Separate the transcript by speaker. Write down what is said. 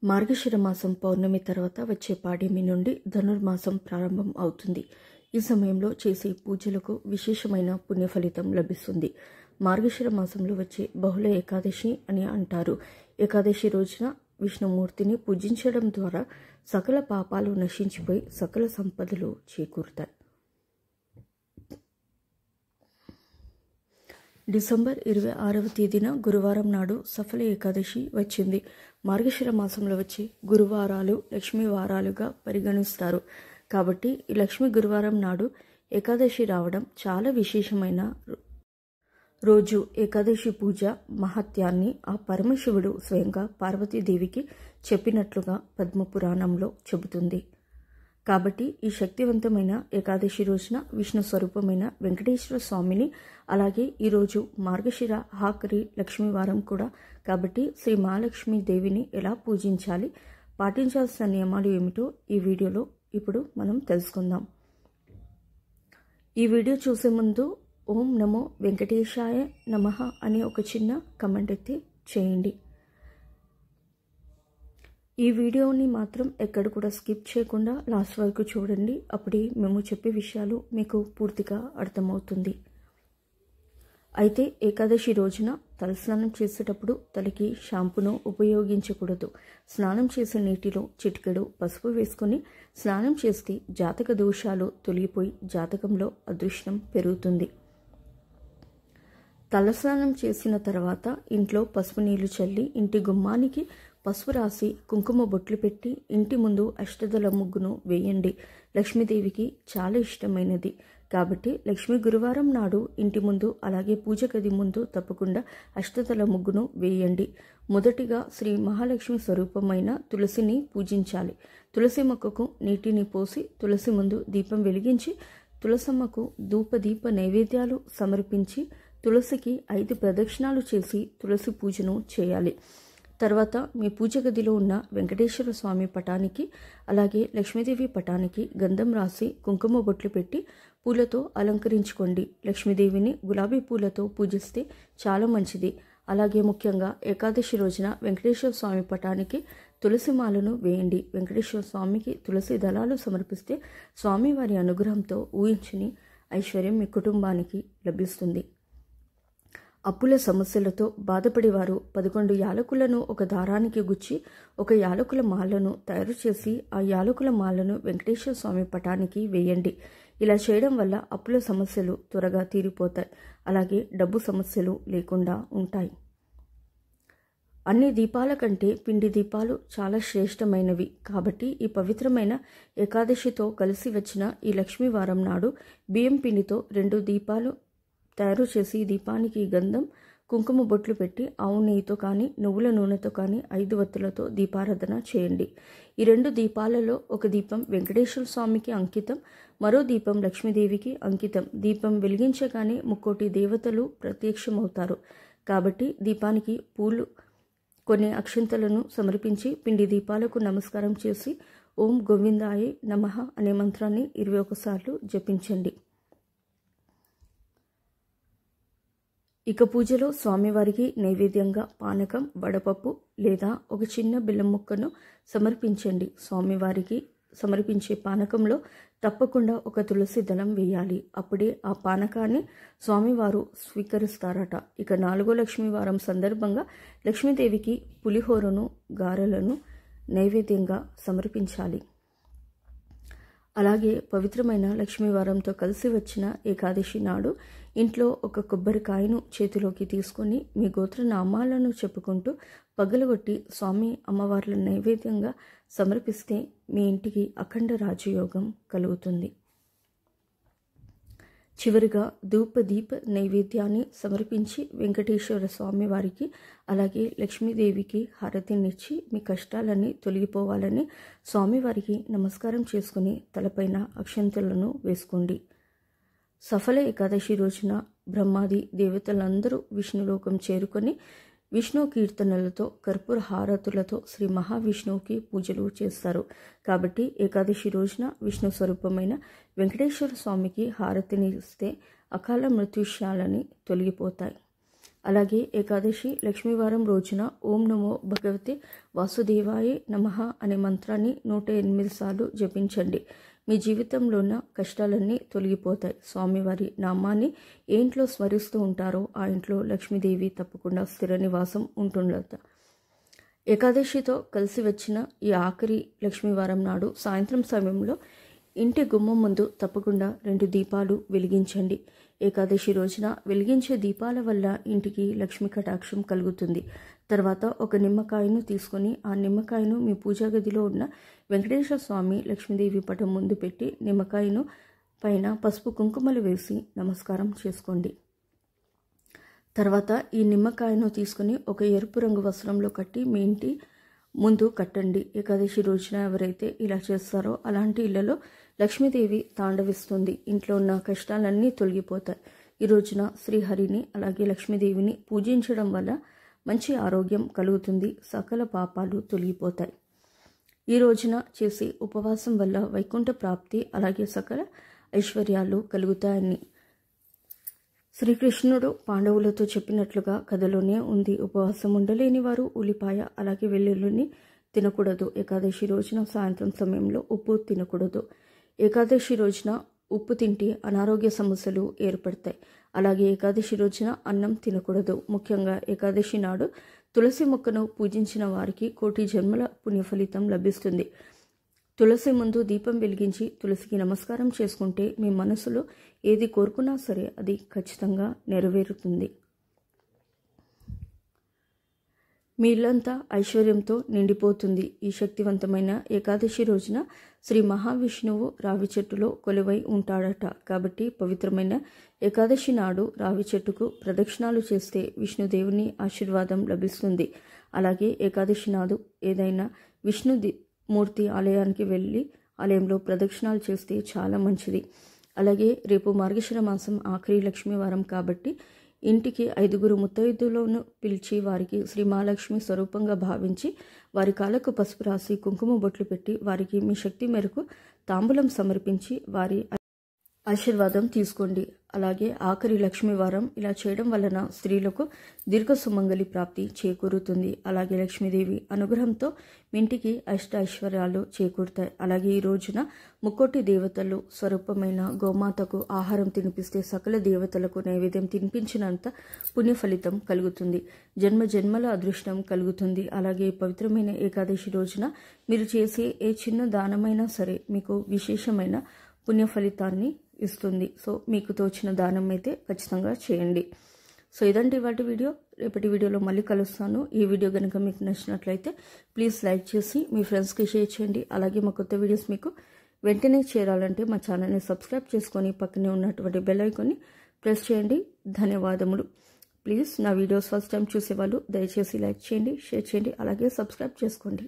Speaker 1: మార్గశిర మాసం పౌర్ణమి తర్వాత వచ్చే పాడ్యమి నుండి ధనుర్మాసం ప్రారంభం అవుతుంది. ఈ సమయంలో చేసే పూజలకు విశేషమైన పుణ్య ఫలితం లభిస్తుంది. మార్గశిర మాసంలో వచ్చే బహుళ ఏకాదశి అని అంటారు. ఏకాదశి రోజున విష్ణుమూర్తిని పూజించడం ద్వారా సకల పాపాలు నశించిపోయి సకల సంపదలు చేకూరుతాయి. డిసెంబర్ 26వ తేదీన గురువారం నాడు సఫల ఏకాదశి వచ్చింది. మార్గశిర మాసంలో వచ్చే గురువారాలు లక్ష్మీ వారాలుగా పరిగణిస్తారు. కాబట్టి ఈ లక్ష్మీ గురువారం నాడు ఏకాదశి రావడం చాలా విశేషమైన రోజు. ఏకాదశి పూజ మహత్యాన్ని ఆ పరమశివుడు స్వయంగా పార్వతీదేవికి చెప్పినట్లుగా పద్మపురాణంలో చెబుతుంది. కాబట్టి ఈ శక్తివంతమైన ఏకాదశి రోజున విష్ణు స్వరూపమైన వెంకటేశ్వర స్వామిని, అలాగే ఈరోజు మార్గశిర ఆఖరి లక్ష్మీవారం కూడా, కాబట్టి శ్రీ మహాలక్ష్మీ దేవిని ఎలా పూజించాలి, పాటించాల్సిన నియమాలు ఏమిటో ఈ వీడియోలో ఇప్పుడు మనం తెలుసుకుందాం. ఈ వీడియో చూసే ముందు ఓం నమో వెంకటేశాయ నమః అని ఒక చిన్న కమెంట్ అయితే చేయండి. ఈ వీడియోని మాత్రం ఎక్కడ కూడా స్కిప్ చేయకుండా లాస్ట్ వరకు చూడండి. అప్పుడే మేము చెప్పే విషయాలు మీకు పూర్తిగా అర్థమవుతుంది. అయితే ఏకాదశి రోజున తలస్నానం చేసేటప్పుడు తలకి షాంపూను ఉపయోగించకూడదు. స్నానం చేసే నీటిలో చిటికెడు పసుపు వేసుకుని స్నానం చేస్తే జాతక దోషాలు తొలగిపోయి జాతకంలో అదృష్టం పెరుగుతుంది. తలస్నానం చేసిన తర్వాత ఇంట్లో పసుపు నీళ్లు చల్లి ఇంటి గుమ్మానికి పసుపు రాసి కుంకుమ బొట్లు పెట్టి ఇంటి ముందు అష్టదళ ముగ్గును వేయండి. లక్ష్మీదేవికి చాలా ఇష్టమైనది కాబట్టి లక్ష్మీ గురువారం నాడు ఇంటి ముందు అలాగే పూజ గది ముందు తప్పకుండా అష్టదళ ముగ్గును వేయండి. మొదటిగా శ్రీ మహాలక్ష్మి స్వరూపమైన తులసిని పూజించాలి. తులసి మొక్కకు నీటిని పోసి తులసి ముందు దీపం వెలిగించి తులసమ్మకు ధూపదీప నైవేద్యాలు సమర్పించి తులసికి 5 ప్రదక్షిణాలు చేసి తులసి పూజను చేయాలి. తర్వాత మీ పూజ గదిలో ఉన్న వెంకటేశ్వర స్వామి పటానికి అలాగే లక్ష్మీదేవి పటానికి గంధం రాసి కుంకుమ బొట్లు పెట్టి పూలతో అలంకరించుకోండి. లక్ష్మీదేవిని గులాబీ పూలతో పూజిస్తే చాలా మంచిది. అలాగే ముఖ్యంగా ఏకాదశి రోజున వెంకటేశ్వర స్వామి పటానికి తులసి మాలను వేయండి. వెంకటేశ్వర స్వామికి తులసి దళాలు సమర్పిస్తే స్వామివారి అనుగ్రహంతో ఊహించని ఐశ్వర్యం మీ కుటుంబానికి లభిస్తుంది. అప్పుల సమస్యలతో బాధపడేవారు 11 యాలకులను ఒక దారానికి గుచ్చి ఒక యాలకుల మాలను తయారు చేసి ఆ యాలకుల మాలను వెంకటేశ్వర స్వామి పటానికి వేయండి. ఇలా చేయడం వల్ల అప్పుల సమస్యలు త్వరగా తీరిపోతాయి. అలాగే డబ్బు సమస్యలు లేకుండా ఉంటాయి. అన్ని దీపాల కంటే పిండి దీపాలు చాలా శ్రేష్టమైనవి. కాబట్టి ఈ పవిత్రమైన ఏకాదశితో కలిసి వచ్చిన ఈ లక్ష్మీవారం నాడు బియ్యం పిండితో 2 దీపాలు తయారు చేసి దీపానికి గంధం కుంకుమ బొట్లు పెట్టి ఆవు నెయ్యితో కానీ నువ్వుల నూనెతో కానీ 5 వత్తులతో దీపారాధన చేయండి. ఈ 2 దీపాలలో ఒక దీపం వెంకటేశ్వర స్వామికి అంకితం, మరో దీపం లక్ష్మీదేవికి అంకితం. దీపం వెలిగించగానే 3 దేవతలు ప్రత్యక్షమవుతారు. కాబట్టి దీపానికి పూలు కొన్ని అక్షంతలను సమర్పించి పిండి దీపాలకు నమస్కారం చేసి ఓం గోవిందాయ నమః అనే మంత్రాన్ని 21 సార్లు జపించండి. ఇక పూజలో స్వామివారికి నైవేద్యంగా పానకం, వడపప్పు లేదా ఒక చిన్న బెల్లం ముక్కను సమర్పించండి. స్వామివారికి సమర్పించే పానకంలో తప్పకుండా ఒక తులసి దళం వేయాలి. అప్పుడే ఆ పానకాన్ని స్వామివారు స్వీకరిస్తారట. ఇక 4వ లక్ష్మీవారం సందర్భంగా లక్ష్మీదేవికి పులిహోరను, గారెలను నైవేద్యంగా సమర్పించాలి. అలాగే పవిత్రమైన లక్ష్మీవారంతో కలిసి వచ్చిన ఏకాదశి నాడు ఇంట్లో ఒక కొబ్బరికాయను చేతిలోకి తీసుకుని మీ గోత్ర నామాలను చెప్పుకుంటూ పగలగొట్టి స్వామి అమ్మవార్ల నైవేద్యంగా సమర్పిస్తే మీ ఇంటికి అఖండ రాజయోగం కలుగుతుంది. చివరిగా ధూపదీప నైవేద్యాన్ని సమర్పించి వెంకటేశ్వర స్వామి వారికి అలాగే లక్ష్మీదేవికి హారతినిచ్చి మీ కష్టాలన్నీ తొలగిపోవాలని స్వామివారికి నమస్కారం చేసుకుని తలపైన అక్షంతలను వేసుకోండి. సఫల ఏకాదశి రోజున బ్రహ్మాది దేవతలందరూ విష్ణులోకం చేరుకొని విష్ణు కీర్తనలతో కర్పూర హారతులతో శ్రీ మహావిష్ణువుకి పూజలు చేస్తారు. కాబట్టి ఏకాదశి రోజున విష్ణు స్వరూపమైన వెంకటేశ్వర స్వామికి హారతిని ఇస్తే అకాల మృత్యుశాలని తొలగిపోతాయి. అలాగే ఏకాదశి లక్ష్మీవారం రోజున ఓం నమో భగవతే వాసుదేవాయ నమః అనే మంత్రాన్ని 108 సార్లు జపించండి. మీ జీవితంలో ఉన్న కష్టాలన్నీ తొలగిపోతాయి. స్వామివారి నామాన్ని ఏ ఇంట్లో స్మరిస్తూ ఉంటారో ఆ ఇంట్లో లక్ష్మీదేవి తప్పకుండా స్థిర నివాసం ఉంటుందట. ఏకాదశితో కలిసి వచ్చిన ఈ ఆఖరి లక్ష్మీవారం నాడు సాయంత్రం సమయంలో ఇంటి గుమ్మం ముందు తప్పకుండా 2 దీపాలు వెలిగించండి. ఏకాదశి రోజున వెలిగించే దీపాల వల్ల ఇంటికి లక్ష్మీ కటాక్షం కలుగుతుంది. తర్వాత ఒక నిమ్మకాయను తీసుకొని ఆ నిమ్మకాయను మీ పూజా గదిలో ఉన్న వెంకటేశ్వర స్వామి లక్ష్మీదేవి పటం ముందు పెట్టి నిమ్మకాయను పైన పసుపు కుంకుమలు వేసి నమస్కారం చేసుకోండి. తర్వాత ఈ నిమ్మకాయను తీసుకుని ఒక ఎరుపు రంగు వస్త్రంలో కట్టి మీ ఇంటి ముందు కట్టండి. ఏకాదశి రోజున ఎవరైతే ఇలా చేస్తారో అలాంటి ఇళ్లలో లక్ష్మీదేవి తాండవిస్తుంది. ఇంట్లో ఉన్న కష్టాలన్నీ తొలగిపోతాయి. ఈ రోజున శ్రీహరిని అలాగే లక్ష్మీదేవిని పూజించడం వల్ల మంచి ఆరోగ్యం కలుగుతుంది. సకల పాపాలు తొలగిపోతాయి. ఈ రోజున చేసే ఉపవాసం వల్ల వైకుంఠ ప్రాప్తి అలాగే సకల ఐశ్వర్యాలు కలుగుతాయని శ్రీకృష్ణుడు పాండవులతో చెప్పినట్లుగా కథలోనే ఉంది. ఉపవాసం ఉండలేని వారు ఉల్లిపాయ అలాగే వెల్లుల్లిని తినకూడదు. ఏకాదశి రోజున సాయంత్రం సమయంలో ఉప్పు తినకూడదు. ఏకాదశి రోజున ఉప్పు తింటే అనారోగ్య సమస్యలు ఏర్పడతాయి. అలాగే ఏకాదశి రోజున అన్నం తినకూడదు. ముఖ్యంగా ఏకాదశి నాడు తులసి మొక్కను పూజించిన వారికి 1,000,000 జన్మల పుణ్యఫలితం లభిస్తుంది. తులసి ముందు దీపం వెలిగించి తులసికి నమస్కారం చేసుకుంటే మీ మనసులో ఏది కోరుకున్నా సరే అది ఖచ్చితంగా నెరవేరుతుంది. మీ ఇల్లంతా ఐశ్వర్యంతో నిండిపోతుంది. ఈ శక్తివంతమైన ఏకాదశి రోజున శ్రీ మహావిష్ణువు రావి చెట్టులో కొలువై ఉంటాడట. కాబట్టి పవిత్రమైన ఏకాదశి నాడు రావి చెట్టుకు ప్రదక్షిణాలు చేస్తే విష్ణుదేవుని ఆశీర్వాదం లభిస్తుంది. అలాగే ఏకాదశి నాడు ఏదైనా మూర్తి ఆలయానికి వెళ్ళి ఆలయంలో ప్రదక్షిణాలు చేస్తే చాలా మంచిది. అలాగే రేపు మార్గశిర మాసం ఆఖరి లక్ష్మీవారం కాబట్టి ఇంటికి 5 ముత్తైదులను పిలిచి వారికి శ్రీ మహాలక్ష్మి స్వరూపంగా భావించి వారి కాళ్ళకు పసుపు రాసి కుంకుమ బొట్లు పెట్టి వారికి మీ శక్తి మేరకు తాంబూలం సమర్పించి వారి ఆశీర్వాదం తీసుకోండి. అలాగే ఆఖరి లక్ష్మీవారం ఇలా చేయడం వలన స్త్రీలకు దీర్ఘ సుమంగళి ప్రాప్తి చేకూరుతుంది. అలాగే లక్ష్మీదేవి అనుగ్రహంతో మీ ఇంటికి ఐశ్వర్యాలు చేకూరుతాయి. అలాగే ఈ రోజున 3 దేవతలు స్వరూపమైన గోమాతకు ఆహారం తినిపిస్తే సకల దేవతలకు నైవేద్యం తినిపించినంత పుణ్య ఫలితం కలుగుతుంది. జన్మల అదృష్టం కలుగుతుంది. అలాగే పవిత్రమైన ఏకాదశి రోజున మీరు చేసే ఏ చిన్న దానమైనా సరే మీకు విశేషమైన పుణ్య ఫలితాన్ని ఇస్తుంది. సో మీకు తోచిన దానం అయితే ఖచ్చితంగా చేయండి. సో ఇదండి ఇవాటి వీడియో. రేపటి వీడియోలో మళ్ళీ కలుస్తాను. ఈ వీడియో కనుక మీకు నచ్చినట్లయితే ప్లీజ్ లైక్ చేసి మీ ఫ్రెండ్స్కి షేర్ చేయండి. అలాగే మా కొత్త వీడియోస్ మీకు వెంటనే చేరాలంటే మా ఛానల్ని సబ్స్క్రైబ్ చేసుకొని పక్కనే ఉన్నటువంటి బెల్ ఐకాన్ని ప్రెస్ చేయండి. ధన్యవాదములు. ప్లీజ్ నా వీడియోస్ ఫస్ట్ టైం చూసేవాళ్ళు దయచేసి లైక్ చేయండి, షేర్ చేయండి, అలాగే సబ్స్క్రైబ్ చేసుకోండి.